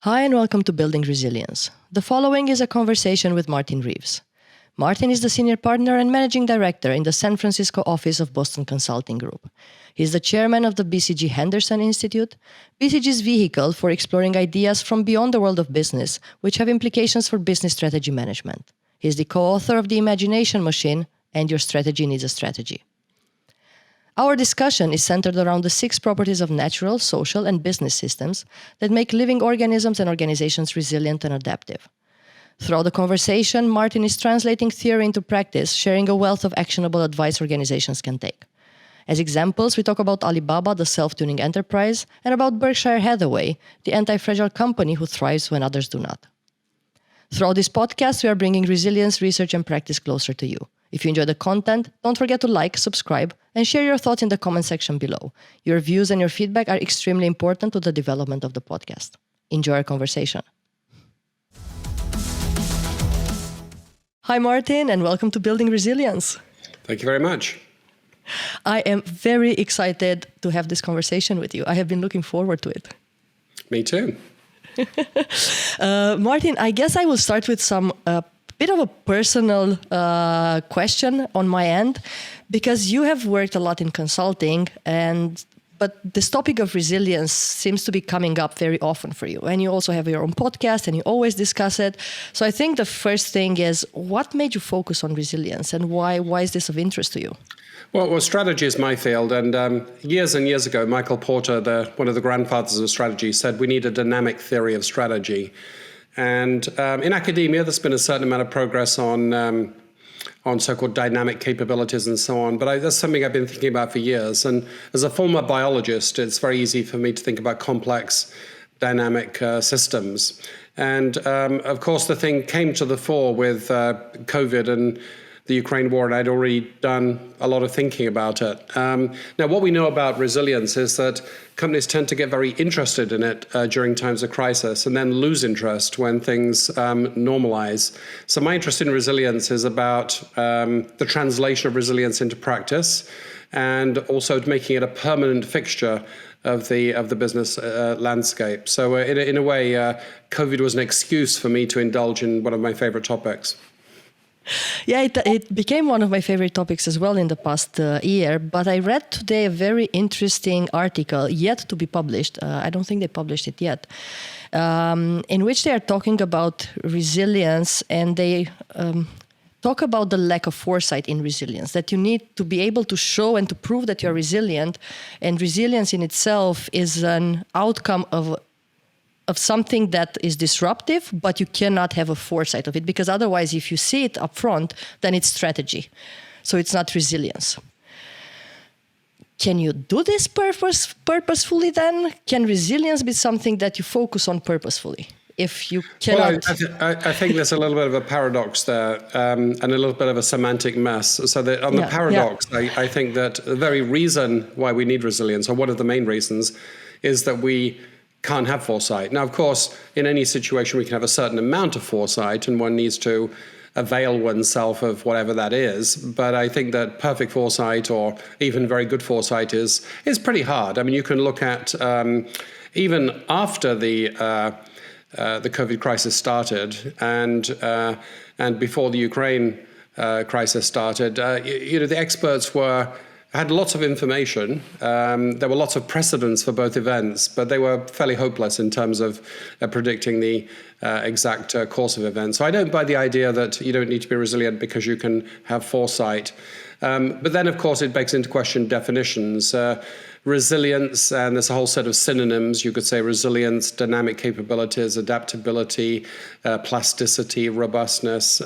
Hi and welcome to Building Resilience. The following is a conversation with Martin Reeves. Martin is the Senior Partner and Managing Director in the San Francisco office of Boston Consulting Group. He is the Chairman of the BCG Henderson Institute, BCG's vehicle for exploring ideas from beyond the world of business, which have implications for business strategy management. He is the co-author of The Imagination Machine and Your Strategy Needs a Strategy. Our discussion is centered around the 6 properties of natural, social, and business systems that make living organisms and organizations resilient and adaptive. Throughout the conversation, Martin is translating theory into practice, sharing a wealth of actionable advice organizations can take. As examples, we talk about AliBaba, the self-tuning enterprise, and about Berkshire Hathaway, the anti-fragile company who thrives when others do not. Throughout this podcast, we are bringing resilience, research, and practice closer to you. If you enjoy the content, don't forget to like, subscribe, and share your thoughts in the comment section below. Your views and your feedback are extremely important to the development of the podcast. Enjoy our conversation. Hi, Martin, and welcome to Building Resilience. Thank you very much. I am very excited to have this conversation with you. I have been looking forward to it. Me too. Martin, I guess I will start with some bit of a personal question on my end, because you have worked a lot in consulting, but this topic of resilience seems to be coming up very often for you. And you also have your own podcast and you always discuss it. So I think the first thing is, what made you focus on resilience and why is this of interest to you? Well, strategy is my field. And years and years ago, Michael Porter, one of the grandfathers of strategy, said we need a dynamic theory of strategy. And in academia, there's been a certain amount of progress on so-called dynamic capabilities and so on. But that's something I've been thinking about for years. And as a former biologist, it's very easy for me to think about complex dynamic systems. And of course, the thing came to the fore with COVID and the Ukraine war, and I'd already done a lot of thinking about it. Now, what we know about resilience is that companies tend to get very interested in it during times of crisis and then lose interest when things normalize. So my interest in resilience is about the translation of resilience into practice and also making it a permanent fixture of the business landscape. So in a way, COVID was an excuse for me to indulge in one of my favorite topics. Yeah, it became one of my favorite topics as well in the past year. But I read today a very interesting article, yet to be published. I don't think they published it yet, in which they are talking about resilience, and they talk about the lack of foresight in resilience, that you need to be able to show and to prove that you're resilient. And resilience in itself is an outcome of something that is disruptive, but you cannot have a foresight of it, because otherwise, if you see it up front, then it's strategy. So it's not resilience. Can you do this purposefully then? Can resilience be something that you focus on purposefully? If you cannot... Well, I think there's a little bit of a paradox there and a little bit of a semantic mess. So that on the paradox, I think that the very reason why we need resilience, or one of the main reasons, is that we can't have foresight. Now, of course, in any situation, we can have a certain amount of foresight, and one needs to avail oneself of whatever that is. But I think that perfect foresight, or even very good foresight, is pretty hard. I mean, you can look at even after the COVID crisis started, and before the Ukraine crisis started, the experts had lots of information. There were lots of precedents for both events, but they were fairly hopeless in terms of predicting the exact course of events. So I don't buy the idea that you don't need to be resilient because you can have foresight. But then, of course, it begs into question definitions. Resilience, and there's a whole set of synonyms. You could say resilience, dynamic capabilities, adaptability, plasticity, robustness.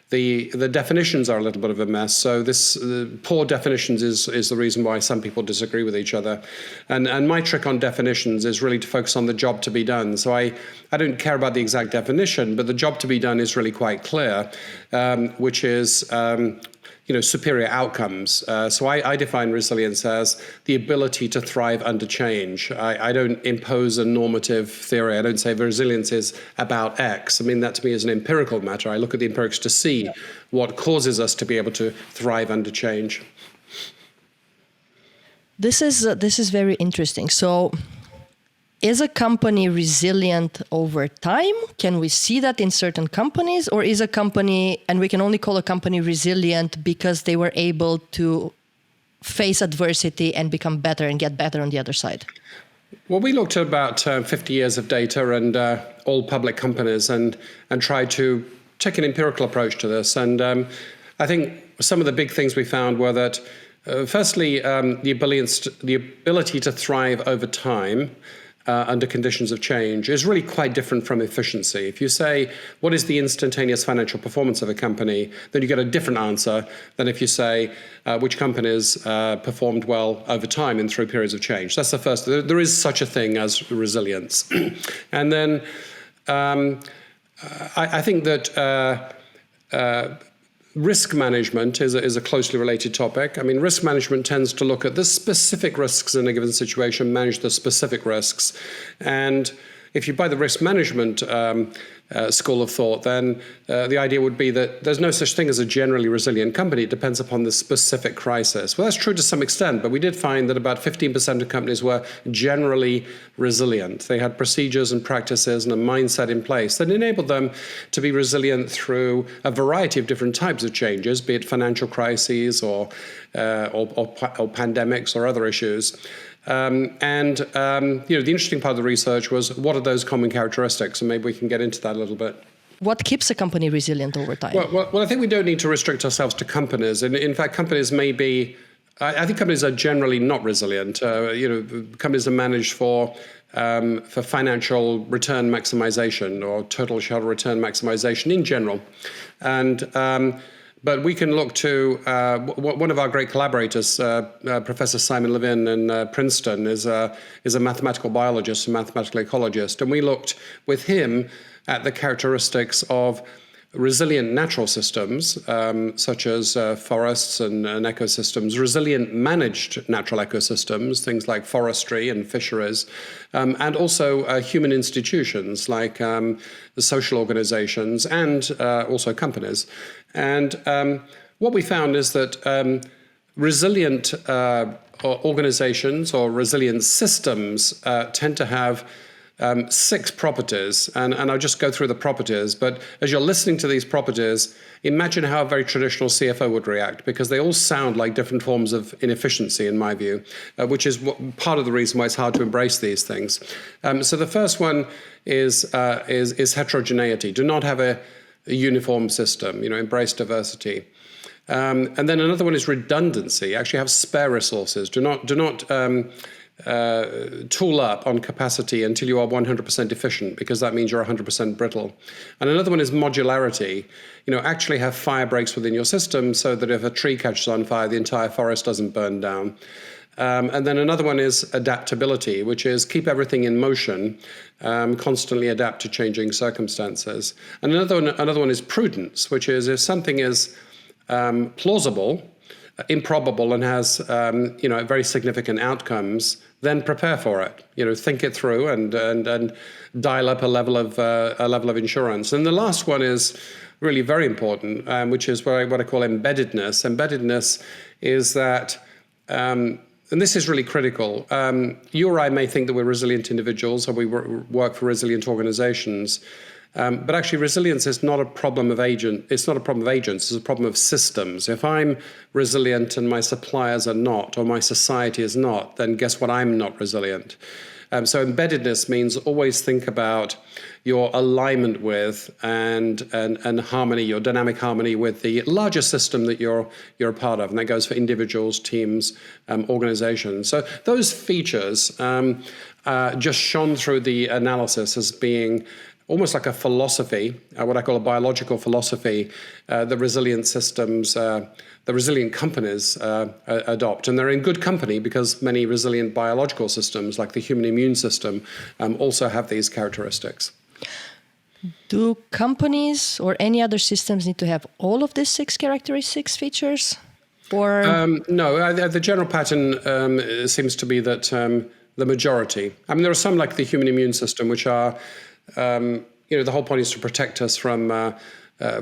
The definitions are a little bit of a mess. So poor definitions is the reason why some people disagree with each other. And my trick on definitions is really to focus on the job to be done. So I don't care about the exact definition, but the job to be done is really quite clear, which is superior outcomes. So I define resilience as the ability to thrive under change. I don't impose a normative theory. I don't say resilience is about X. I mean, that to me is an empirical matter. I look at the empirics to see what causes us to be able to thrive under change. This is very interesting. So is a company resilient over time? Can we see that in certain companies? Or is a company, and we can only call a company resilient because they were able to face adversity and become better and get better on the other side? Well, we looked at about 50 years of data and all public companies and tried to take an empirical approach to this. And I think some of the big things we found were that, firstly, the ability to thrive over time under conditions of change is really quite different from efficiency. If you say, what is the instantaneous financial performance of a company, then you get a different answer than if you say, which companies performed well over time and through periods of change. That's the first. There is such a thing as resilience. And then I think that risk management is a closely related topic. I mean, risk management tends to look at the specific risks in a given situation, manage the specific risks. And if you buy the risk management school of thought, then the idea would be that there's no such thing as a generally resilient company. It depends upon the specific crisis. Well, that's true to some extent, but we did find that about 15% of companies were generally resilient. They had procedures and practices and a mindset in place that enabled them to be resilient through a variety of different types of changes, be it financial crises or pandemics or other issues. The interesting part of the research was, what are those common characteristics? And maybe we can get into that a little bit. What keeps a company resilient over time? Well, I think we don't need to restrict ourselves to companies. And in fact, companies may be, I think companies are generally not resilient. Companies are managed for financial return maximization or total shareholder return maximization in general. But we can look to one of our great collaborators, Professor Simon Levin in Princeton, is a mathematical biologist, a mathematical ecologist, and we looked with him at the characteristics of resilient natural systems, such as forests and ecosystems, resilient managed natural ecosystems, things like forestry and fisheries, and also human institutions like the social organizations and also companies. And what we found is that resilient organizations or resilient systems tend to have 6 properties, and I'll just go through the properties. But as you're listening to these properties, imagine how a very traditional CFO would react, because they all sound like different forms of inefficiency, in my view, which is part of the reason why it's hard to embrace these things. So the first one is heterogeneity. Do not have a uniform system. Embrace diversity. And then another one is redundancy. Actually, have spare resources. Do not tool up on capacity until you are 100% efficient, because that means you're 100% brittle. And another one is modularity. Actually have fire breaks within your system so that if a tree catches on fire, the entire forest doesn't burn down. And then another one is adaptability, which is keep everything in motion, constantly adapt to changing circumstances. And another one is prudence, which is if something is plausible, improbable, and has very significant outcomes, then prepare for it. Think it through and dial up a level of insurance. And the last one is really very important, which is what I call embeddedness. Embeddedness is that, and this is really critical. You or I may think that we're resilient individuals, or we work for resilient organizations. But actually, resilience is not a problem of agents. It's not a problem of agents. It's a problem of systems. If I'm resilient and my suppliers are not, or my society is not, then guess what? I'm not resilient. So embeddedness means always think about your alignment with and harmony, your dynamic harmony with the larger system that you're a part of, and that goes for individuals, teams, organizations. So those features just shone through the analysis as being almost like a philosophy, what I call a biological philosophy, the resilient systems, the resilient companies adopt. And they're in good company, because many resilient biological systems, like the human immune system, also have these characteristics. Do companies or any other systems need to have all of these 6 characteristics, features? Or no, the general pattern seems to be that the majority. I mean, there are some, like the human immune system, which are the whole point is to protect us from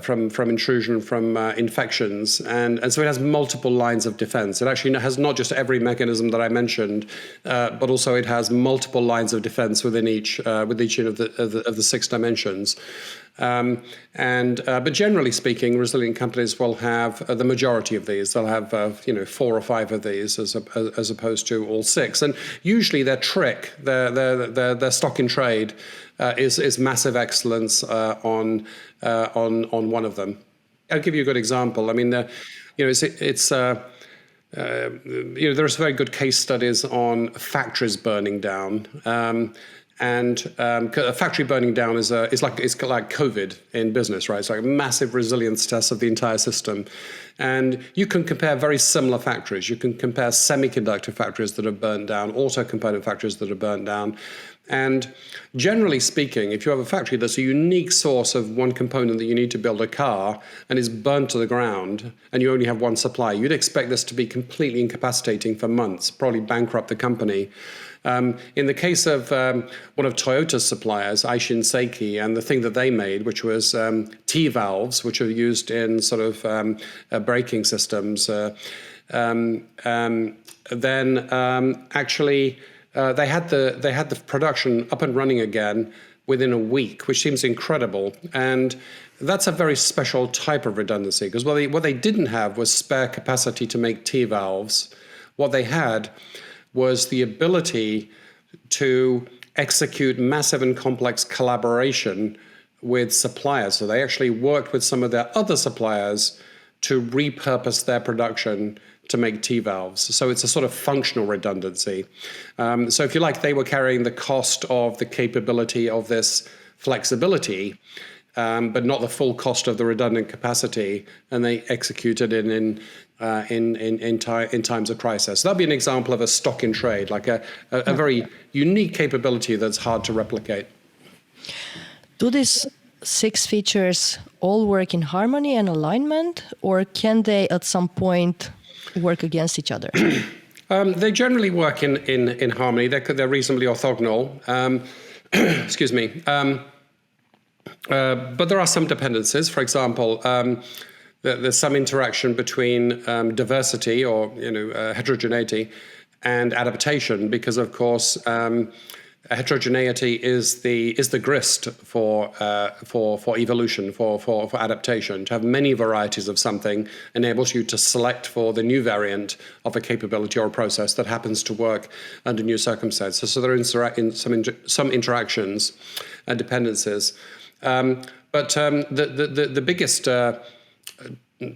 from intrusion, from infections, and so it has multiple lines of defense. It actually has not just every mechanism that I mentioned, but also it has multiple lines of defense within each of the 6 dimensions. But generally speaking, resilient companies will have the majority of these. They'll have 4 or 5 of these as opposed to all 6. And usually their trick, their stock in trade, is massive excellence on one of them. I'll give you a good example. I mean, there's very good case studies on factories burning down. A factory burning down is like COVID in business, right? It's like a massive resilience test of the entire system. And you can compare very similar factories. You can compare semiconductor factories that are burned down, auto component factories that are burned down. And generally speaking, if you have a factory that's a unique source of one component that you need to build a car and is burnt to the ground and you only have one supply, you'd expect this to be completely incapacitating for months, probably bankrupt the company. In the case of one of Toyota's suppliers, Aishin Seiki, and the thing that they made, which was T-valves, which are used in sort of braking systems, they had the production up and running again within a week, which seems incredible. And that's a very special type of redundancy, because what they didn't have was spare capacity to make T-valves. What they had was the ability to execute massive and complex collaboration with suppliers. So they actually worked with some of their other suppliers to repurpose their production to make T-valves. So it's a sort of functional redundancy. So if you like, they were carrying the cost of the capability of this flexibility, but not the full cost of the redundant capacity, and they executed it in times of crisis. So that'd be an example of a stock in trade, like a very unique capability that's hard to replicate. Do these 6 features all work in harmony and alignment, or can they at some point work against each other? They generally work in harmony. They're reasonably orthogonal. Excuse me. But there are some dependencies. For example, there's some interaction between diversity or heterogeneity and adaptation, because of course heterogeneity is the grist for evolution, for adaptation. To have many varieties of something enables you to select for the new variant of a capability or a process that happens to work under new circumstances. So there are some interactions and dependencies. But the biggest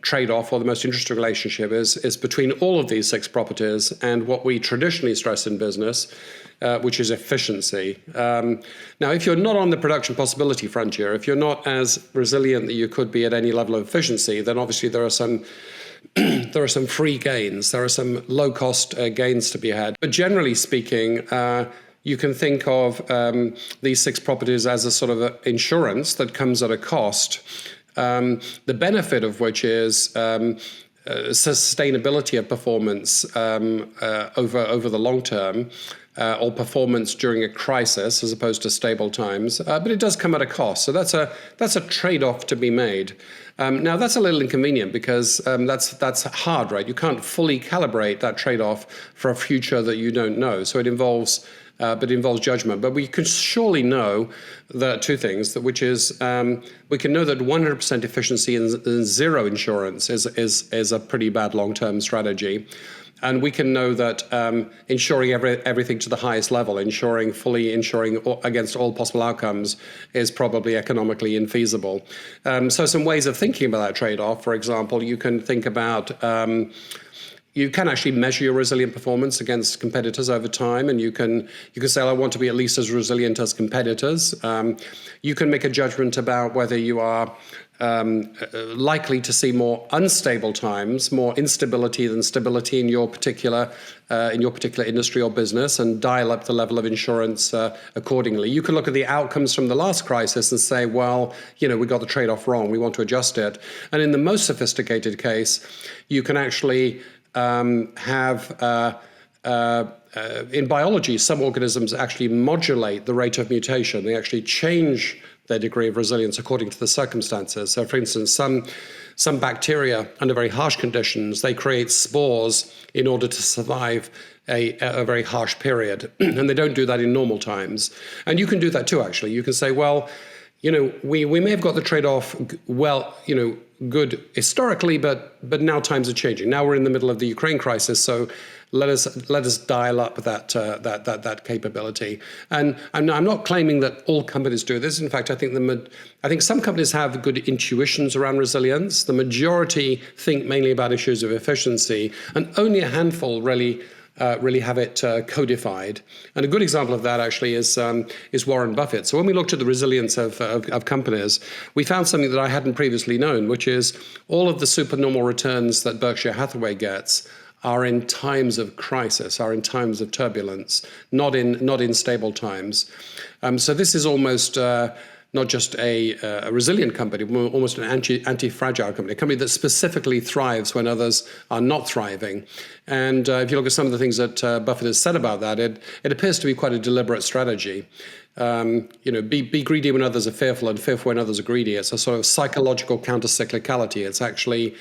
trade-off, or the most interesting relationship, is between all of these 6 properties and what we traditionally stress in business, which is efficiency. Now, if you're not on the production possibility frontier, if you're not as resilient that you could be at any level of efficiency, then obviously there are some free gains, there are some low-cost gains to be had. But generally speaking, you can think of these 6 properties as a sort of insurance that comes at a cost, the benefit of which is sustainability of performance over the long term, or performance during a crisis as opposed to stable times. But it does come at a cost. So that's a trade-off to be made. Now, that's a little inconvenient because that's hard, right? You can't fully calibrate that trade-off for a future that you don't know. So it involves judgment. But we can surely know that 2 things, which is we can know that 100% efficiency and zero insurance is a pretty bad long-term strategy. And we can know that ensuring everything to the highest level, ensuring against all possible outcomes, is probably economically infeasible. So some ways of thinking about that trade-off, for example, you can think about you can actually measure your resilient performance against competitors over time, and you can say, I want to be at least as resilient as competitors. You can make a judgment about whether you are likely to see more unstable times, more instability than stability in your particular industry or business, and dial up the level of insurance accordingly. You can look at the outcomes from the last crisis and say, well, we got the trade-off wrong, we want to adjust it. And in the most sophisticated case, you can actually in biology, some organisms actually modulate the rate of mutation. They actually change their degree of resilience according to the circumstances. So, for instance, some bacteria under very harsh conditions, they create spores in order to survive a very harsh period, and they don't do that in normal times. And you can do that too, actually. You can say, well, we may have got the trade-off good historically, but now times are changing. Now we're in the middle of the Ukraine crisis, so let us dial up that capability. And I'm not claiming that all companies do this. In fact, I think some companies have good intuitions around resilience. The majority think mainly about issues of efficiency, and only a handful really have it codified. And a good example of that actually is Warren Buffett. So when we looked at the resilience of companies, we found something that I hadn't previously known, which is all of the supernormal returns that Berkshire Hathaway gets are in times of crisis, are in times of turbulence, not in stable times. So this is almost not just a resilient company, almost an anti-fragile company, a company that specifically thrives when others are not thriving. And if you look at some of the things that Buffett has said about that, it appears to be quite a deliberate strategy. Be greedy when others are fearful, and fearful when others are greedy. It's a sort of psychological counter-cyclicality. It's actually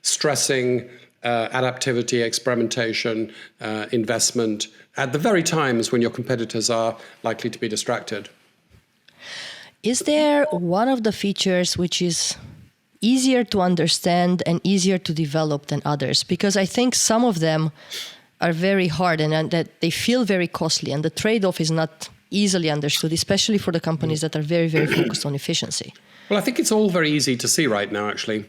stressing adaptivity, experimentation, investment at the very times when your competitors are likely to be distracted. Is there one of the features which is easier to understand and easier to develop than others? Because I think some of them are very hard and that they feel very costly, and the trade-off is not easily understood, especially for the companies that are very, very focused on efficiency. Well, I think it's all very easy to see right now, actually.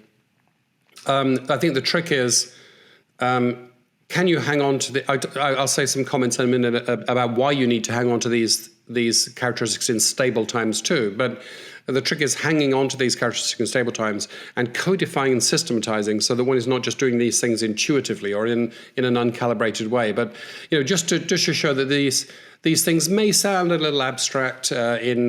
I think the trick is, can you hang on to I'll say some comments in a minute about why you need to hang on to these characteristics in stable times too. But the trick is hanging on to these characteristics in stable times and codifying and systematizing so that one is not just doing these things intuitively or in an uncalibrated way. But just to show that these things may sound a little abstract in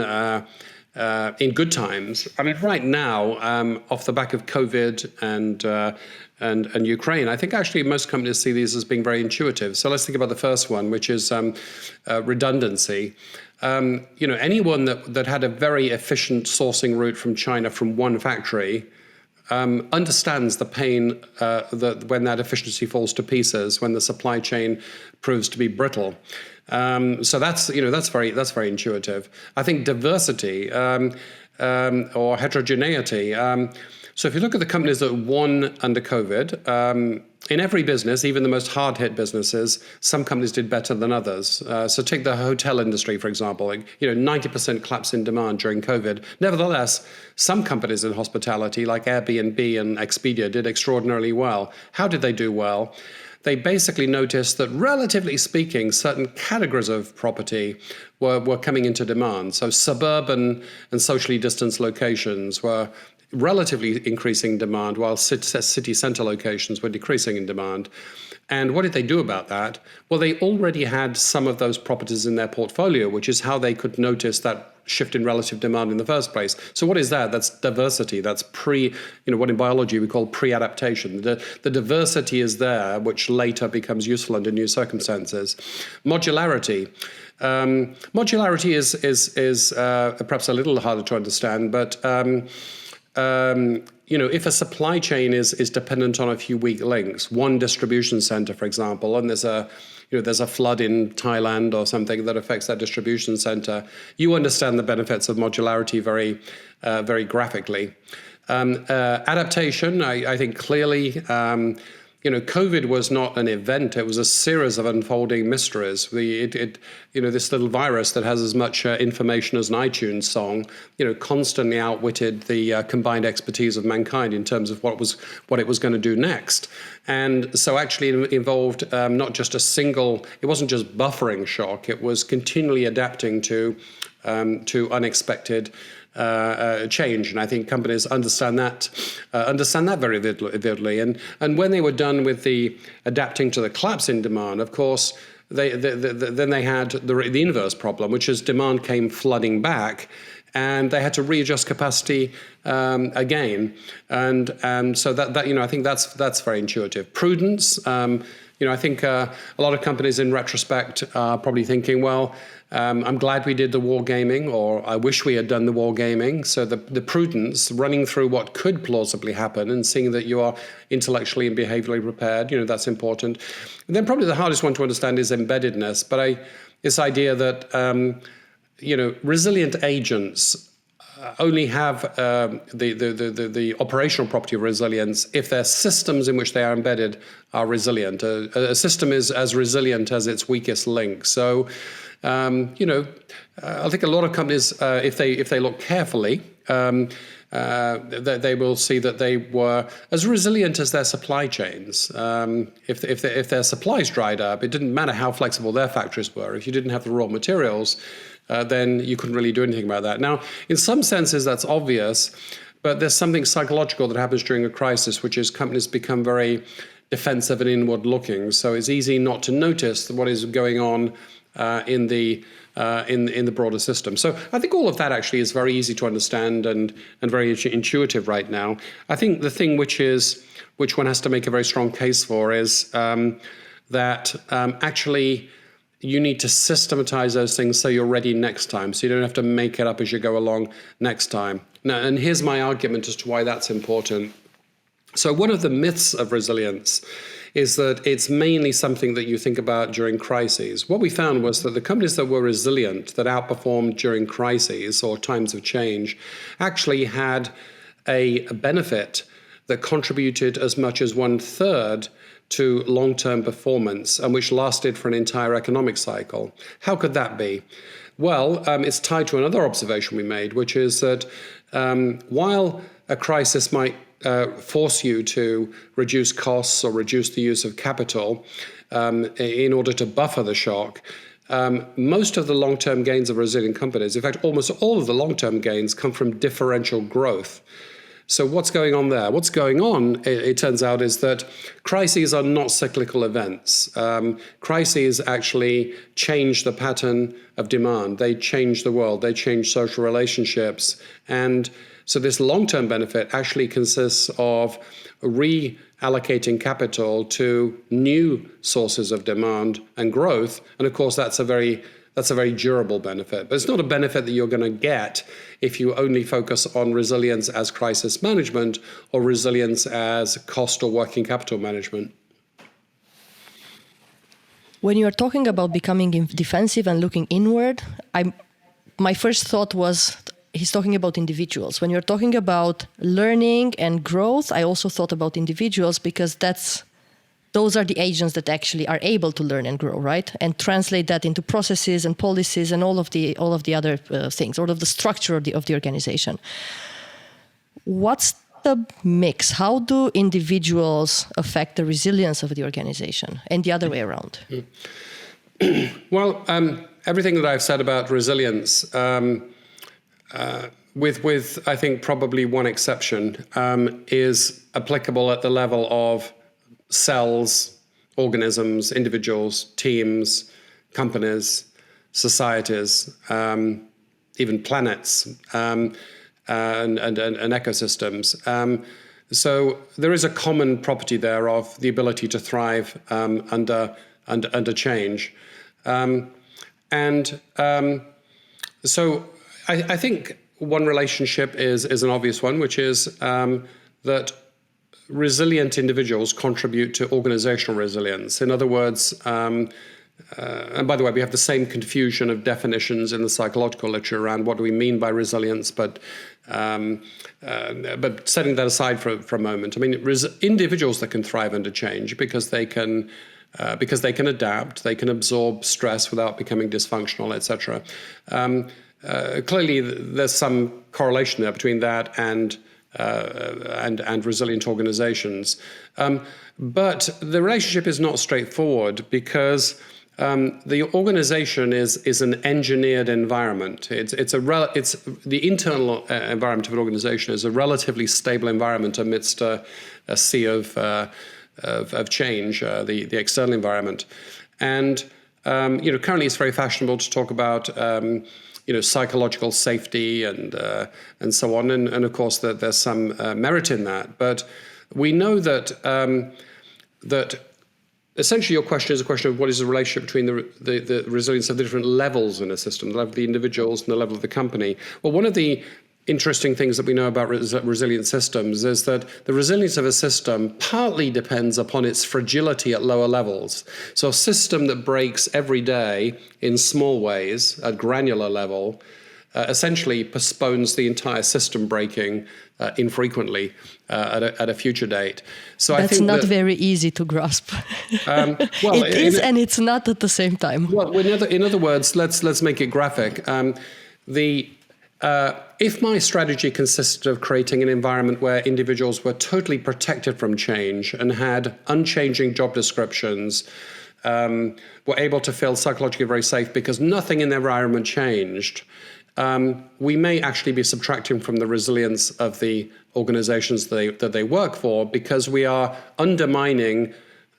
good times. I mean, right now, off the back of COVID and Ukraine, I think actually most companies see these as being very intuitive. So let's think about the first one, which is redundancy. Anyone that had a very efficient sourcing route from China from one factory understands the pain that when that efficiency falls to pieces, when the supply chain proves to be brittle. So that's very intuitive. I think diversity or heterogeneity. So if you look at the companies that won under COVID, in every business, even the most hard-hit businesses, some companies did better than others. So take the hotel industry, for example. 90% collapse in demand during COVID. Nevertheless, some companies in hospitality, like Airbnb and Expedia, did extraordinarily well. How did they do well? They basically noticed that, relatively speaking, certain categories of property were coming into demand. So suburban and socially distanced locations were relatively increasing demand, while city center locations were decreasing in demand. And what did they do about that? Well, they already had some of those properties in their portfolio, which is how they could notice that shift in relative demand in the first place. So what is that? That's diversity. That's what in biology we call pre-adaptation. The diversity is there, which later becomes useful under new circumstances. Modularity. Modularity is perhaps a little harder to understand, but if a supply chain is dependent on a few weak links, one distribution center, for example, and there's a flood in Thailand or something that affects that distribution center, you understand the benefits of modularity very graphically. Adaptation, I think clearly. COVID was not an event; it was a series of unfolding mysteries. This little virus that has as much information as an iTunes song, constantly outwitted the combined expertise of mankind in terms of what it was going to do next. And so, actually, it involved not just a single. It wasn't just buffering shock; it was continually adapting to unexpected change, and I think companies understand that very vividly. And when they were done with the adapting to the collapse in demand, of course, then they had the inverse problem, which is demand came flooding back, and they had to readjust capacity again. And so that I think that's very intuitive. Prudence. I think a lot of companies in retrospect are probably thinking, well, I'm glad we did the wargaming, or I wish we had done the wargaming. So the prudence, running through what could plausibly happen and seeing that you are intellectually and behaviorally prepared, that's important. And then probably the hardest one to understand is embeddedness. But this idea that, resilient agents only have the operational property of resilience if their systems in which they are embedded are resilient. A system is as resilient as its weakest link. So, I think a lot of companies, if they look carefully, they will see that they were as resilient as their supply chains. If their supplies dried up, it didn't matter how flexible their factories were. If you didn't have the raw materials, then you couldn't really do anything about that. Now, in some senses, that's obvious, but there's something psychological that happens during a crisis, which is companies become very defensive and inward-looking. So it's easy not to notice what is going on in the broader system. So I think all of that actually is very easy to understand and very intuitive right now. I think the thing which one has to make a very strong case for is that actually you need to systematize those things so you're ready next time, so you don't have to make it up as you go along next time. Now, and here's my argument as to why that's important. So one of the myths of resilience is that it's mainly something that you think about during crises. What we found was that the companies that were resilient, that outperformed during crises or times of change, actually had a benefit that contributed as much as 1/3 to long-term performance, and which lasted for an entire economic cycle. How could that be? Well, it's tied to another observation we made, which is that while a crisis might force you to reduce costs or reduce the use of capital in order to buffer the shock, most of the long-term gains of resilient companies, in fact, almost all of the long-term gains come from differential growth. So what's going on there? What's going on, it turns out, is that crises are not cyclical events. Crises actually change the pattern of demand. They change the world. They change social relationships. And so this long-term benefit actually consists of reallocating capital to new sources of demand and growth. And of course, that's a very durable benefit. But it's not a benefit that you're going to get if you only focus on resilience as crisis management or resilience as cost or working capital management. When you are talking about becoming defensive and looking inward, my first thought was he's talking about individuals. When you're talking about learning and growth, I also thought about individuals because those are the agents that actually are able to learn and grow, right? And translate that into processes and policies and all of the other things, all of the structure of the organization. What's the mix? How do individuals affect the resilience of the organization and the other way around? Well, everything that I've said about resilience, with I think probably one exception, is applicable at the level of cells, organisms, individuals, teams, companies, societies, even planets, and ecosystems. So there is a common property there of the ability to thrive under change. So I think one relationship is an obvious one, which is that resilient individuals contribute to organizational resilience. In other words, and by the way, we have the same confusion of definitions in the psychological literature around what do we mean by resilience, but setting that aside for a moment, I mean, individuals that can thrive under change because they can adapt, they can absorb stress without becoming dysfunctional, etc. Clearly, there's some correlation there between that and resilient organizations. But the relationship is not straightforward because the organization is an engineered environment. The internal environment of an organization is a relatively stable environment amidst a sea of change, the external environment. And currently it's very fashionable to talk about psychological safety and so on, and of course there's some merit in that. But we know that essentially your question is a question of what is the relationship between the resilience of the different levels in a system, the level of the individuals and the level of the company. Well, one of the interesting things that we know about resilient systems is that the resilience of a system partly depends upon its fragility at lower levels. So a system that breaks every day in small ways at granular level essentially postpones the entire system breaking infrequently at a future date. So that's I think not very easy to grasp. Well, it is, and it's not at the same time. Well, in other words, let's make it graphic. If my strategy consisted of creating an environment where individuals were totally protected from change and had unchanging job descriptions, were able to feel psychologically very safe because nothing in their environment changed, we may actually be subtracting from the resilience of the organizations that they work for, because we are undermining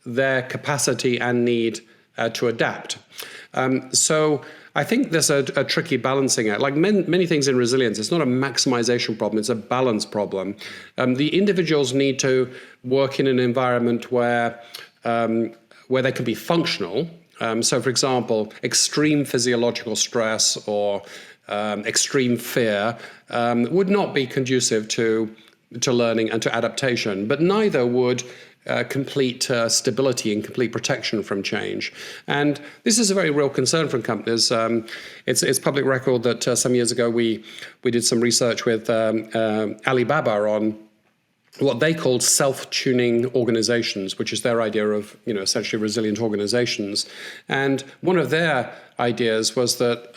their capacity and need to adapt. So I think there's a tricky balancing act. Like many things in resilience, it's not a maximization problem, it's a balance problem. The individuals need to work in an environment where they can be functional. So for example, extreme physiological stress or extreme fear would not be conducive to learning and to adaptation, but neither would complete stability and complete protection from change. And this is a very real concern from companies. It's public record that some years ago we did some research with AliBaba on what they called self-tuning organizations, which is their idea of, essentially resilient organizations. And one of their ideas was that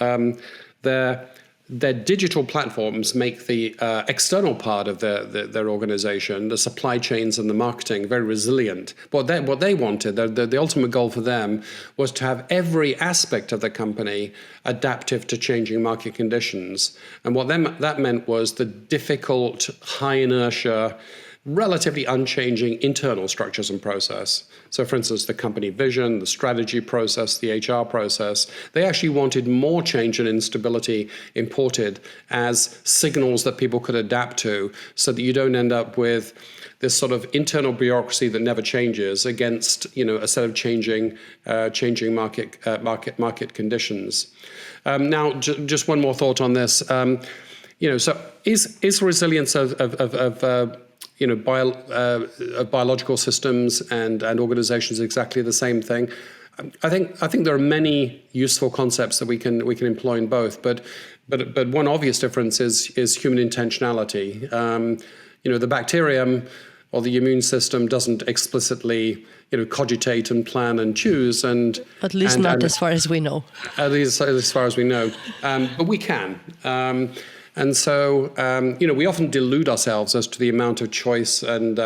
their digital platforms make the external part of their organization, the supply chains and the marketing, very resilient. What they wanted, the ultimate goal for them, was to have every aspect of the company adaptive to changing market conditions. And what that meant was the difficult, high inertia, relatively unchanging internal structures and process. So for instance, the company vision, the strategy process, the HR process, they actually wanted more change and instability imported as signals that people could adapt to, so that you don't end up with this sort of internal bureaucracy that never changes against, a set of changing market conditions. Now, just one more thought on this. So is resilience of biological systems and organizations exactly the same thing? I think there are many useful concepts that we can employ in both, but one obvious difference is human intentionality. The bacterium or the immune system doesn't explicitly cogitate and plan and choose, and at least not as far as we know. At least as far as we know, but we can. And so, we often delude ourselves as to the amount of choice and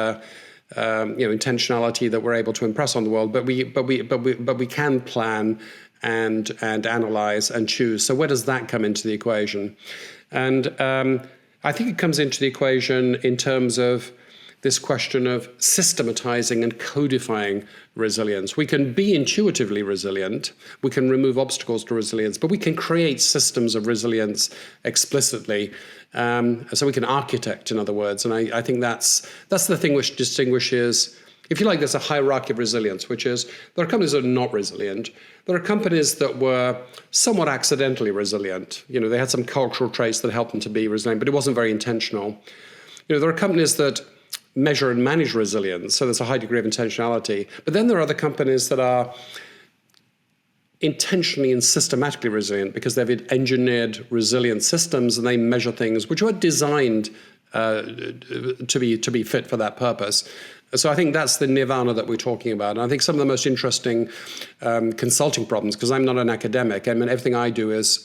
intentionality that we're able to impress on the world. But we can plan and analyze and choose. So where does that come into the equation? And I think it comes into the equation in terms of this question of systematizing and codifying resilience. We can be intuitively resilient, we can remove obstacles to resilience, but we can create systems of resilience explicitly. So we can architect, in other words. And I think that's the thing which distinguishes, if you like, there's a hierarchy of resilience, which is there are companies that are not resilient. There are companies that were somewhat accidentally resilient. They had some cultural traits that helped them to be resilient, but it wasn't very intentional. There are companies that measure and manage resilience, so there's a high degree of intentionality. But then there are other companies that are intentionally and systematically resilient because they've engineered resilient systems and they measure things which were designed to be fit for that purpose. So I think that's the nirvana that we're talking about. And I think some of the most interesting consulting problems, because I'm not an academic, I mean, everything I do is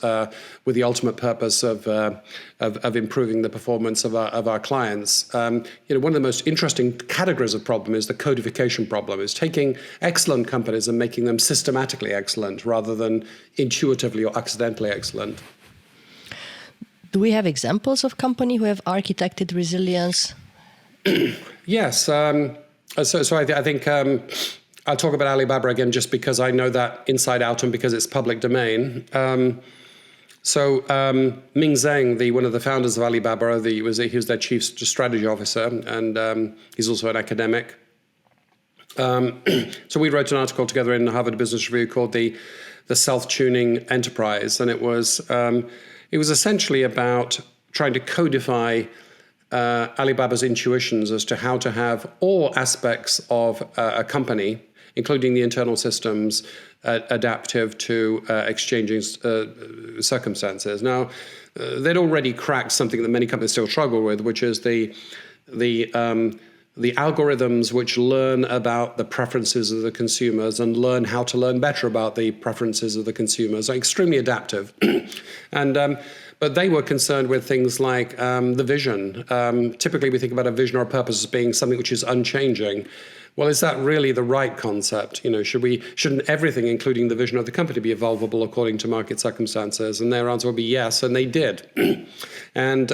with the ultimate purpose of improving the performance of our clients. One of the most interesting categories of problem is the codification problem, is taking excellent companies and making them systematically excellent rather than intuitively or accidentally excellent. Do we have examples of companies who have architected resilience? Yes. So I think I'll talk about AliBaba again just because I know that inside out and because it's public domain. Ming Zheng, one of the founders of AliBaba, he was their chief strategy officer, and he's also an academic. So we wrote an article together in the Harvard Business Review called the Self-Tuning Enterprise, and it was essentially about trying to codify AliBaba's intuitions as to how to have all aspects of a company, including the internal systems, adaptive to exchanging circumstances. Now, they'd already cracked something that many companies still struggle with, which is the algorithms which learn about the preferences of the consumers and learn how to learn better about the preferences of the consumers are extremely adaptive. But they were concerned with things like the vision. Typically, we think about a vision or a purpose as being something which is unchanging. Well, is that really the right concept? Shouldn't everything, including the vision of the company, be evolvable according to market circumstances? And their answer would be yes, and they did. And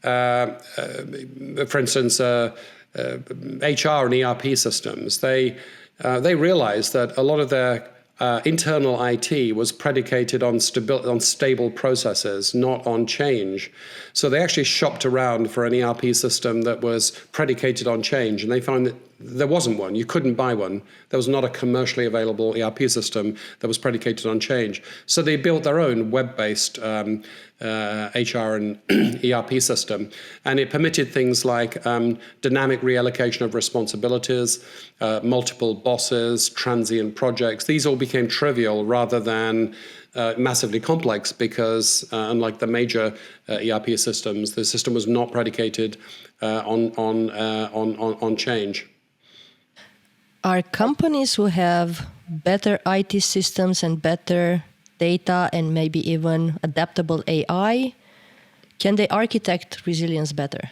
for instance, HR and ERP systems, they realized that a lot of their internal IT was predicated on stable processes, not on change. So they actually shopped around for an ERP system that was predicated on change, and they found that there wasn't one. You couldn't buy one. There was not a commercially available ERP system that was predicated on change. So they built their own web-based HR and ERP system, and it permitted things like dynamic reallocation of responsibilities, multiple bosses, transient projects. These all became trivial rather than massively complex because, unlike the major ERP systems, the system was not predicated on change. Are companies who have better IT systems and better data and maybe even adaptable AI, can they architect resilience better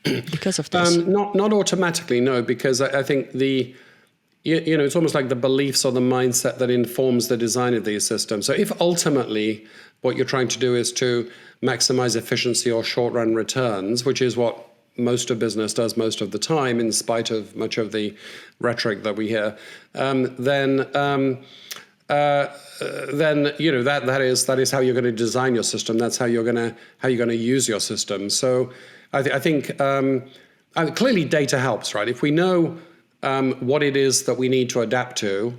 because of this? Not automatically, no, because I think it's almost like the beliefs or the mindset that informs the design of these systems. So if ultimately what you're trying to do is to maximize efficiency or short-run returns, which is what most of business does most of the time, in spite of much of the rhetoric that we hear, then that is how you're going to design your system. That's how you're going to use your system. So I think clearly data helps, right? If we know what it is that we need to adapt to,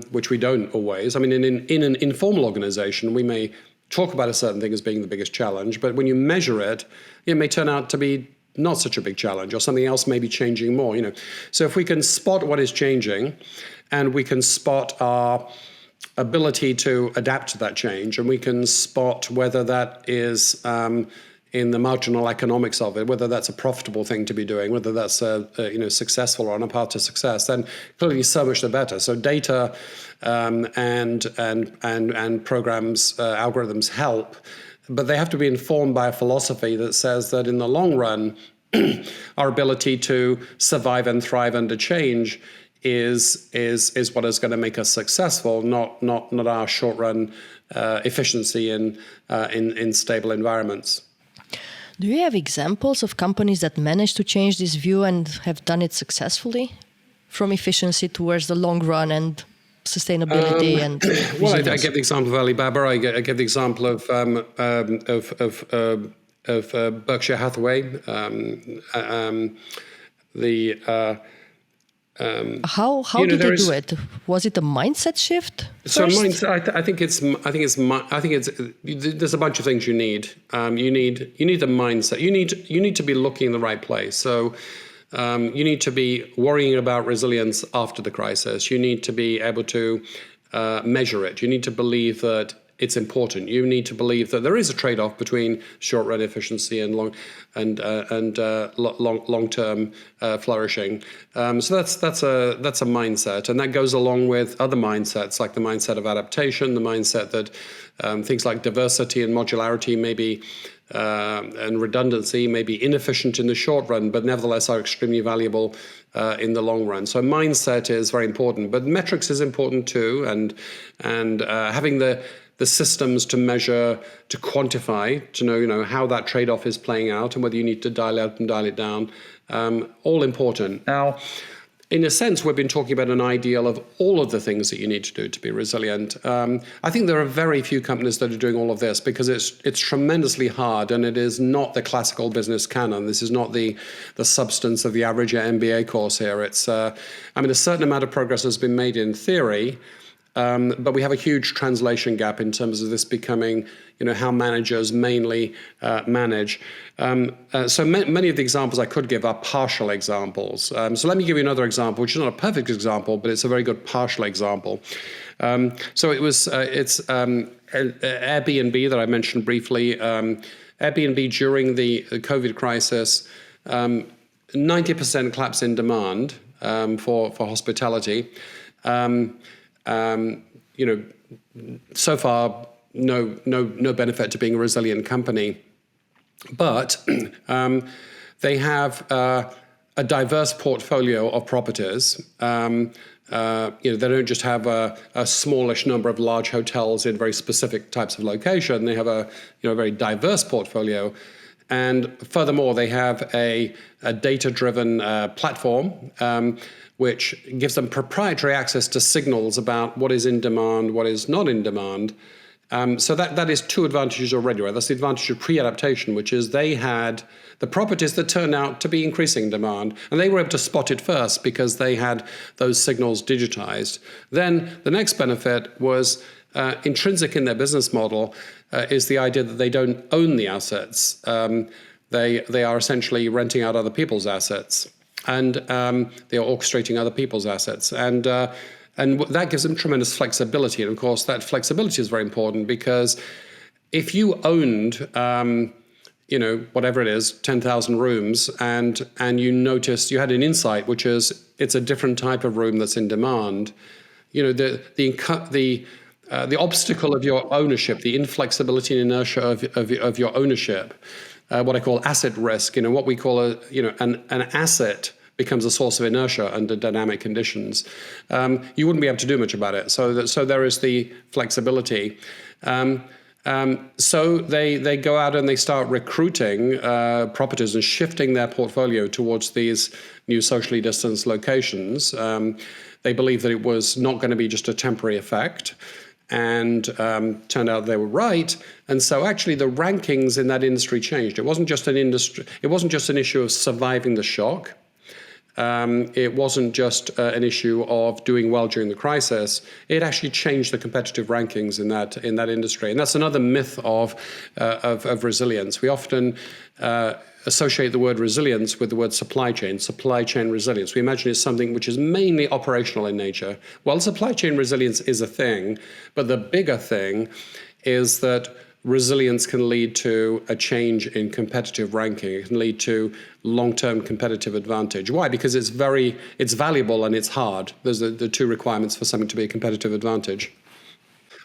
which we don't always. I mean, in an informal organization, we may talk about a certain thing as being the biggest challenge, but when you measure it, it may turn out to be not such a big challenge, or something else may be changing more. So if we can spot what is changing, and we can spot our ability to adapt to that change, and we can spot whether that is in the marginal economics of it, whether that's a profitable thing to be doing, whether that's successful or on a path to success, then clearly so much the better. So data and programs, algorithms help, but they have to be informed by a philosophy that says that in the long run, our ability to survive and thrive under change is what is going to make us successful, not our short-run efficiency in stable environments. Do you have examples of companies that managed to change this view and have done it successfully, from efficiency towards the long run and sustainability and resilience? Well, I give the example of AliBaba. I give the example of Berkshire Hathaway. How did they do it? Was it a mindset shift first? So I think there's a bunch of things you need. You need the mindset. You need to be looking in the right place. So you need to be worrying about resilience after the crisis. You need to be able to measure it. You need to believe that it's important. You need to believe that there is a trade-off between short-run efficiency and long-term flourishing. So that's a mindset, and that goes along with other mindsets, like the mindset of adaptation, the mindset that things like diversity and modularity maybe and redundancy may be inefficient in the short run, but nevertheless are extremely valuable in the long run. So mindset is very important, but metrics is important too, and having the systems to measure, to quantify, to know how that trade-off is playing out and whether you need to dial out and dial it down, all important. Now, in a sense, we've been talking about an ideal of all of the things that you need to do to be resilient. I think there are very few companies that are doing all of this because it's tremendously hard, and it is not the classical business canon. This is not the substance of the average MBA course here. It's, I mean, a certain amount of progress has been made in theory, but we have a huge translation gap in terms of this becoming, how managers mainly manage. So many of the examples I could give are partial examples. So let me give you another example, which is not a perfect example, but it's a very good partial example. So it's Airbnb that I mentioned briefly. Airbnb during the COVID crisis, 90% collapse in demand for hospitality. So far, no benefit to being a resilient company, but they have a diverse portfolio of properties. They don't just have a smallish number of large hotels in very specific types of location. They have a very diverse portfolio. And furthermore, they have a data-driven platform which gives them proprietary access to signals about what is in demand, what is not in demand. So that is two advantages already, right? That's the advantage of pre-adaptation, which is they had the properties that turned out to be increasing demand, and they were able to spot it first because they had those signals digitized. Then the next benefit was intrinsic in their business model is the idea that they don't own the assets. They are essentially renting out other people's assets, and they are orchestrating other people's assets. And that gives them tremendous flexibility. And of course, that flexibility is very important because if you owned, whatever it is, 10,000 rooms, and you noticed you had an insight, which is it's a different type of room that's in demand, the obstacle of your ownership, the inflexibility and inertia of your ownership, what I call asset risk, what we call an asset becomes a source of inertia under dynamic conditions. You wouldn't be able to do much about it. So there is the flexibility. So they go out and they start recruiting properties and shifting their portfolio towards these new socially distanced locations. They believe that it was not going to be just a temporary effect. And turned out they were right. And so actually the rankings in that industry changed. It wasn't just an issue of surviving the shock. It wasn't just an issue of doing well during the crisis. It actually changed the competitive rankings in that industry. And that's another myth of resilience. We often associate the word resilience with the word supply chain resilience. We imagine it's something which is mainly operational in nature. Well, supply chain resilience is a thing, but the bigger thing is that resilience can lead to a change in competitive ranking. It can lead to long-term competitive advantage. Why? Because it's valuable and it's hard. Those are the two requirements for something to be a competitive advantage.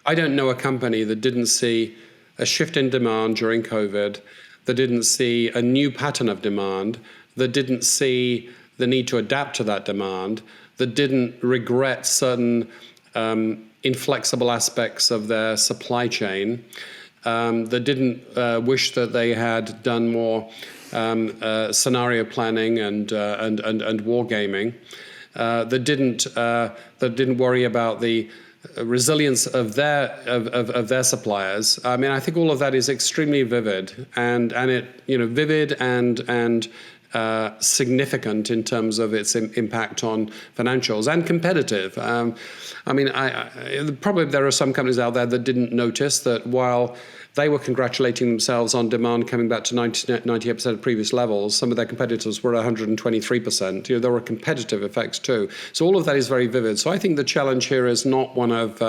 I don't know a company that didn't see a shift in demand during COVID, that didn't see a new pattern of demand, that didn't see the need to adapt to that demand, that didn't regret certain inflexible aspects of their supply chain, that didn't wish that they had done more scenario planning and war gaming, that didn't worry about the resilience of their suppliers. I mean, I think all of that is extremely vivid and vivid and significant in terms of its impact on financials and competitive. Probably there are some companies out there that didn't notice that while they were congratulating themselves on demand coming back to 98% of previous levels, some of their competitors were 123%. There were competitive effects too. So all of that is very vivid. So I think the challenge here is not one of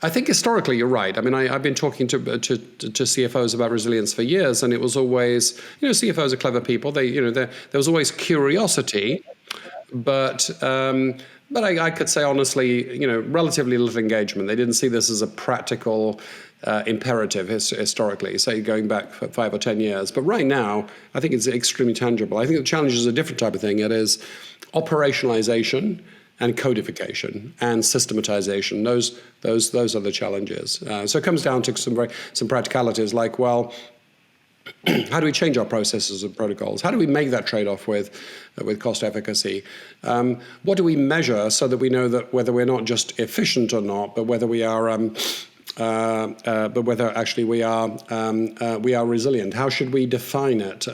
I think historically you're right. I mean, I've been talking to CFOs about resilience for years, and it was always, CFOs are clever people. There was always curiosity, but I could say honestly, relatively little engagement. They didn't see this as a practical imperative historically, say going back for 5 or 10 years. But right now, I think it's extremely tangible. I think the challenge is a different type of thing. It is operationalization and codification and systematization. Those are the challenges. So it comes down to some practicalities like, well, how do we change our processes and protocols? How do we make that trade-off with cost efficacy? What do we measure so that we know that whether we're not just efficient or not, but whether we are, whether actually we are resilient? How should we define it?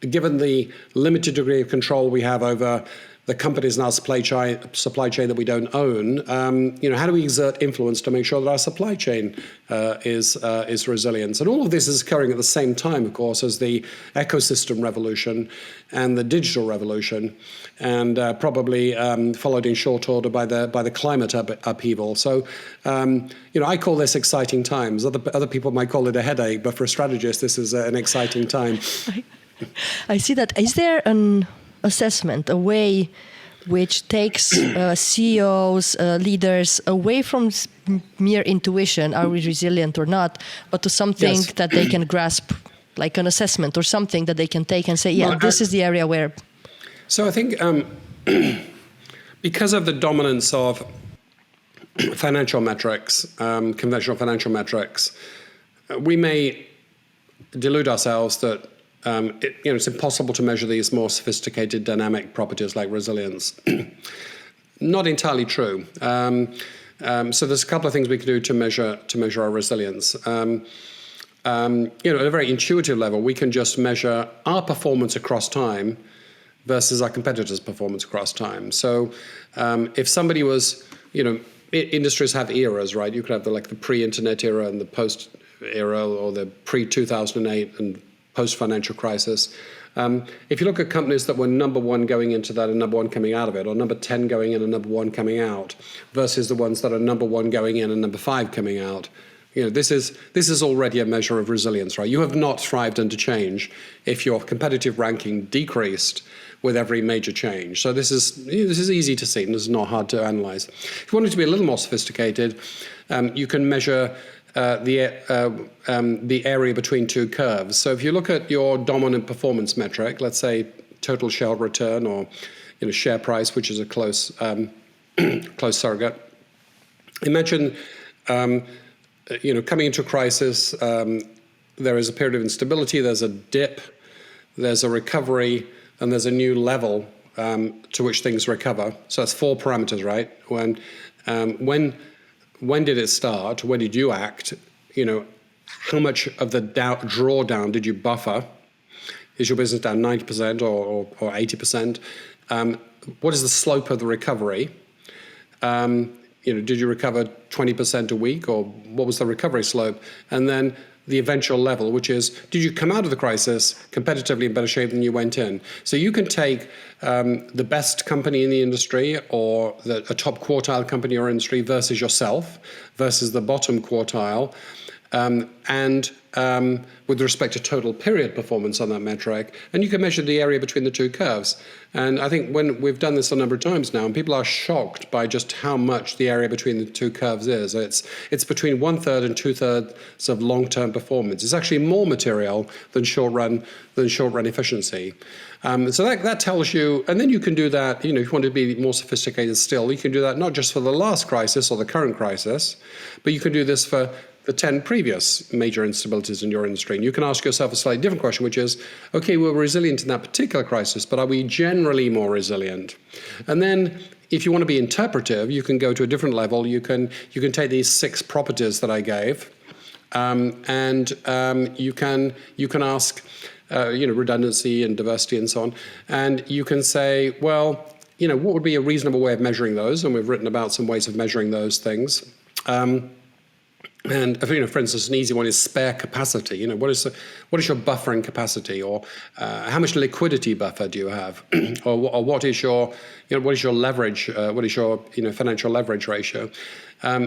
Given the limited degree of control we have over the companies in our supply chain that we don't own, how do we exert influence to make sure that our supply chain is resilient? And all of this is occurring at the same time, of course, as the ecosystem revolution and the digital revolution, and probably followed in short order by the climate upheaval. So, I call this exciting times. Other people might call it a headache, but for a strategist, this is an exciting time. I see that. Is there an assessment, a way which takes CEOs, leaders away from mere intuition, are we resilient or not, but to something Yes. that they can grasp, like an assessment or something that they can take and say, this is the area where... So I think because of the dominance of financial metrics, conventional financial metrics, we may delude ourselves that it's impossible to measure these more sophisticated dynamic properties like resilience. Not entirely true. So there's a couple of things we can do to measure our resilience. At a very intuitive level, we can just measure our performance across time versus our competitors' performance across time. So if somebody was, industries have eras, right? You could have the pre-internet era and the post-era, or the pre-2008 and post-financial crisis. If you look at companies that were number one going into that and number one coming out of it, or number 10 going in and number one coming out, versus the ones that are number one going in and number 5 coming out, this is already a measure of resilience, right? You have not thrived under change if your competitive ranking decreased with every major change. So this is easy to see, and this is not hard to analyze. If you want it to be a little more sophisticated, you can measure the area between two curves. So if you look at your dominant performance metric, let's say total shareholder return, or share price, which is a close surrogate. Imagine coming into a crisis, there is a period of instability, there's a dip, there's a recovery, and there's a new level to which things recover. So that's 4 parameters, right? When did it start? When did you act? How much of the drawdown did you buffer? Is your business down 90% or 80%? What is the slope of the recovery? Did you recover 20% a week, or what was the recovery slope? And then the eventual level, which is, did you come out of the crisis competitively in better shape than you went in? So you can take the best company in the industry, or a top quartile company or industry, versus yourself, versus the bottom quartile, and with respect to total period performance on that metric, and you can measure the area between the two curves. And I think when we've done this a number of times now, and people are shocked by just how much the area between the two curves is. It's between 1/3 and 2/3 of long-term performance. It's actually more material than short-run efficiency. So that tells you, and then you can do that. If you want to be more sophisticated still, you can do that not just for the last crisis or the current crisis, but you can do this for the 10 previous major instabilities in your industry. And you can ask yourself a slightly different question, which is, okay, we're resilient in that particular crisis, but are we generally more resilient? And then if you want to be interpretive, you can go to a different level. You can take these 6 properties that I gave, and you can ask, redundancy and diversity and so on. And you can say, well, what would be a reasonable way of measuring those? And we've written about some ways of measuring those things. And for instance, an easy one is spare capacity. What is your buffering capacity, or how much liquidity buffer do you have, or what is your leverage? What is your financial leverage ratio?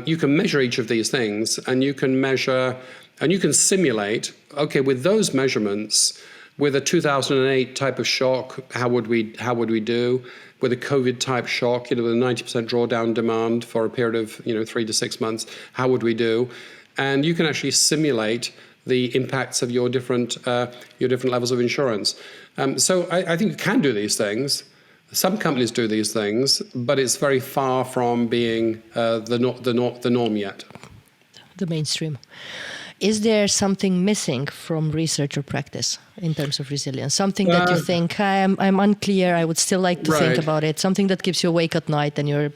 You can measure each of these things, and you can measure and you can simulate. Okay, with those measurements, with a 2008 type of shock, how would we do? With a COVID type shock, with a 90% drawdown demand for a period of 3 to 6 months, how would we do? And you can actually simulate the impacts of your different levels of insurance. So I think you can do these things. Some companies do these things, but it's very far from being the norm yet. The mainstream. is there something missing from research or practice in terms of resilience? Something that you think, I'm unclear, I would still like to think about it, something that keeps you awake at night and you're...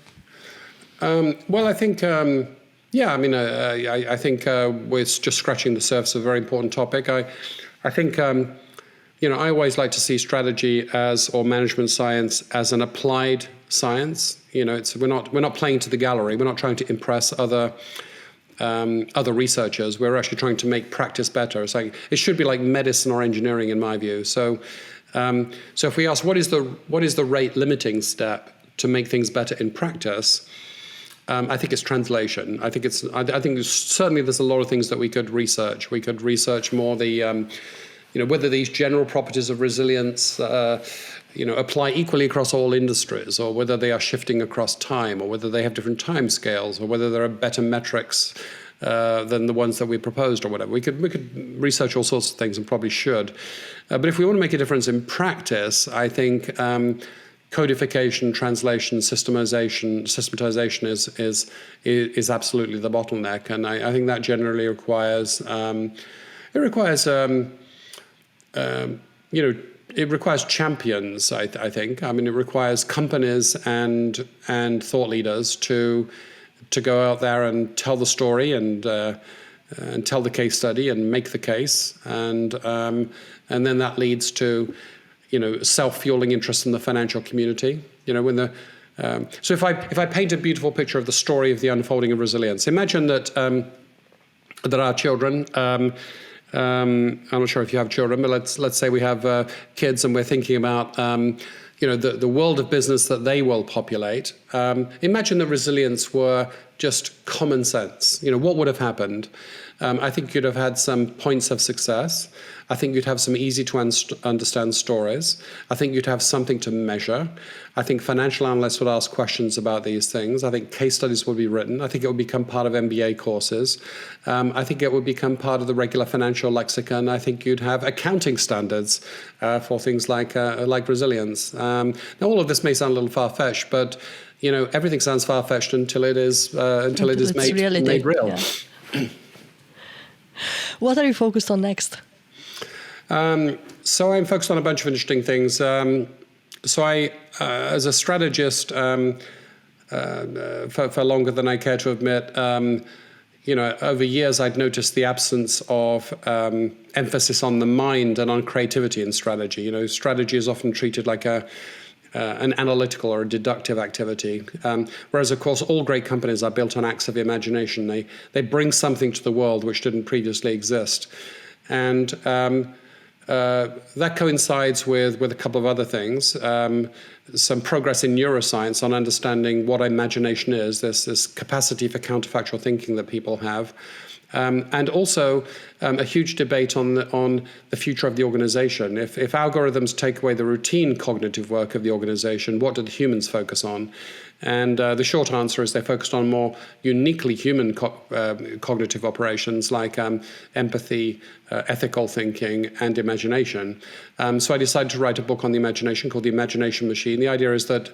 Well, I think, I think we're just scratching the surface of a very important topic. I think, I always like to see strategy or management science as an applied science. We're not playing to the gallery. We're not trying to impress other researchers. We're actually trying to make practice better. It should be like medicine or engineering, in my view. So if we ask what is the rate limiting step to make things better in practice, I think it's translation. I think certainly there's a lot of things that we could research. We could research more whether these general properties of resilience apply equally across all industries, or whether they are shifting across time, or whether they have different time scales, or whether there are better metrics than the ones that we proposed, or whatever. We could research all sorts of things, and probably should. But if we want to make a difference in practice, I think codification, translation, systematization is absolutely the bottleneck, and I think that generally requires it requires champions. I think. I mean, it requires companies and thought leaders to go out there and tell the story and tell the case study and make the case, and then that leads to self-fueling interest in the financial community. So if I paint a beautiful picture of the story of the unfolding of resilience, imagine that our children. I'm not sure if you have children, but let's say we have kids, and we're thinking about the world of business that they will populate. Imagine that resilience were just common sense. What would have happened? I think you'd have had some points of success. I think you'd have some easy to understand stories. I think you'd have something to measure. I think financial analysts would ask questions about these things. I think case studies would be written. I think it would become part of MBA courses. I think it would become part of the regular financial lexicon. I think you'd have accounting standards for things like resilience. Now, all of this may sound a little far-fetched, but everything sounds far-fetched until it is made real. Yeah. What are you focused on next? So I'm focused on a bunch of interesting things. So I, as a strategist, for longer than I care to admit, over years I'd noticed the absence of emphasis on the mind and on creativity in strategy. Strategy is often treated like an analytical or a deductive activity, whereas, of course, all great companies are built on acts of imagination. They bring something to the world which didn't previously exist, and that coincides with a couple of other things. Some progress in neuroscience on understanding what imagination is, this capacity for counterfactual thinking that people have. And also a huge debate on the future of the organization. If algorithms take away the routine cognitive work of the organization, what do the humans focus on? And the short answer is they're focused on more uniquely human cognitive operations like empathy, ethical thinking, and imagination. So I decided to write a book on the imagination called The Imagination Machine. The idea is that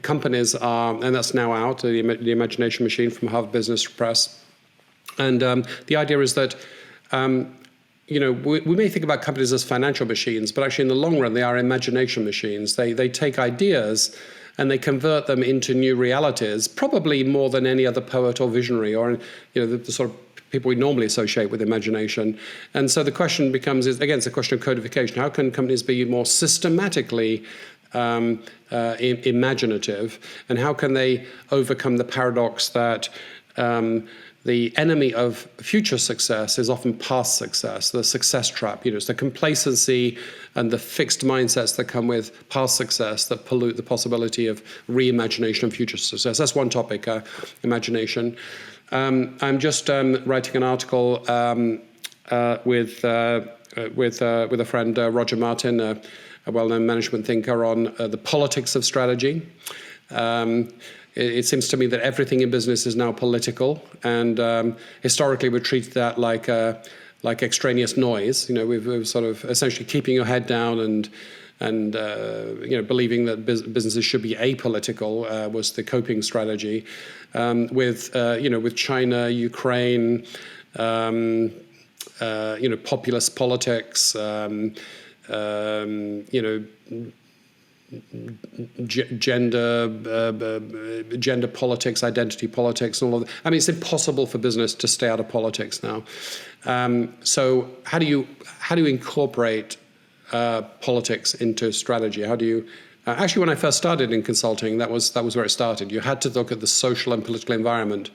companies are, and that's now out, the Imagination Machine from Harvard Business Press. And the idea is that, we may think about companies as financial machines, but actually in the long run, they are imagination machines. They take ideas and they convert them into new realities, probably more than any other poet or visionary or, the sort of people we normally associate with imagination. And so the question becomes, again, it's a question of codification. How can companies be more systematically imaginative? And how can they overcome the paradox that the enemy of future success is often past success, the success trap. It's the complacency and the fixed mindsets that come with past success that pollute the possibility of reimagination of future success. That's one topic, imagination. I'm just writing an article with a friend, Roger Martin, a well-known management thinker, on the politics of strategy. It seems to me that everything in business is now political, and historically we treated that like extraneous noise. We've sort of essentially keeping your head down and believing that businesses should be apolitical was the coping strategy. With China, Ukraine, populist politics, gender politics, identity politics, and all of that. I mean, it's impossible for business to stay out of politics now. So how do you incorporate politics into strategy? How do you actually, when I first started in consulting, that was where it started. You had to look at the social and political environment.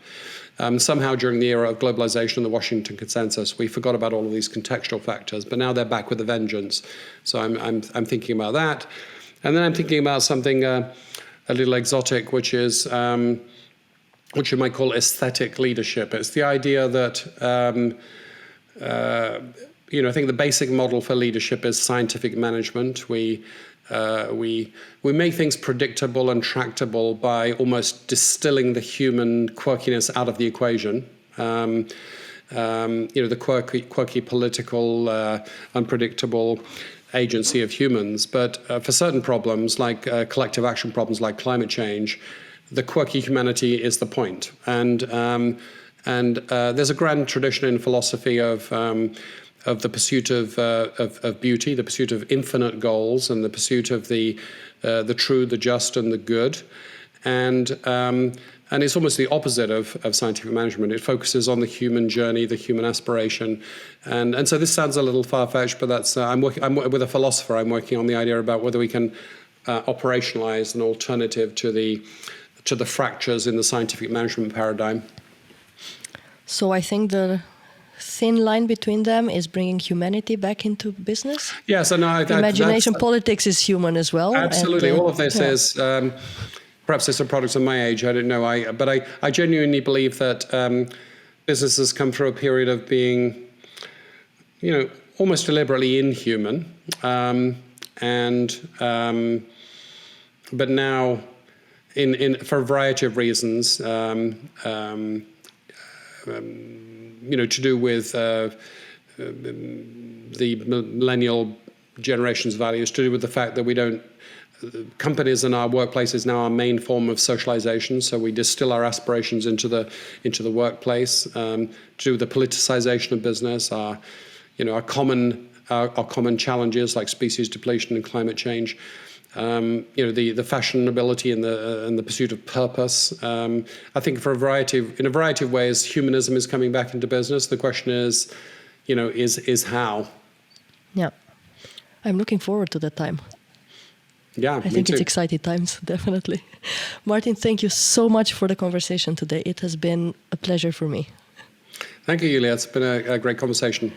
Somehow during the era of globalization and the Washington Consensus, we forgot about all of these contextual factors, but now they're back with a vengeance. So I'm thinking about that. And then I'm thinking about something a little exotic, which is what you might call aesthetic leadership. It's the idea that, I think the basic model for leadership is scientific management. We make things predictable and tractable by almost distilling the human quirkiness out of the equation. The quirky political, unpredictable agency of humans. But for certain problems, like collective action problems like climate change, the quirky humanity is the point. And there's a grand tradition in philosophy of the pursuit of beauty, the pursuit of infinite goals, and the pursuit of the true, the just, and the good. And it's almost the opposite of scientific management. It focuses on the human journey, the human aspiration. And so this sounds a little far-fetched, but that's I'm with a philosopher. I'm working on the idea about whether we can operationalize an alternative to the fractures in the scientific management paradigm. So I think the thin line between them is bringing humanity back into business. Yes, and imagination politics is human as well. Absolutely, and, all of this is. Perhaps it's a product of my age. I don't know. But I genuinely believe that businesses come through a period of being, almost deliberately inhuman, but now, for a variety of reasons, to do with the millennial generation's values, to do with the fact that we don't. Companies and our workplaces now our main form of socialization, so we distill our aspirations into the workplace. To do with the politicization of business, our common challenges like species depletion and climate change. The fashionability and the pursuit of purpose. I think in a variety of ways, humanism is coming back into business. The question is how. Yeah, I'm looking forward to that time. Yeah, I think it's exciting times, definitely. Martin, thank you so much for the conversation today. It has been a pleasure for me. Thank you, Julia. It's been a great conversation.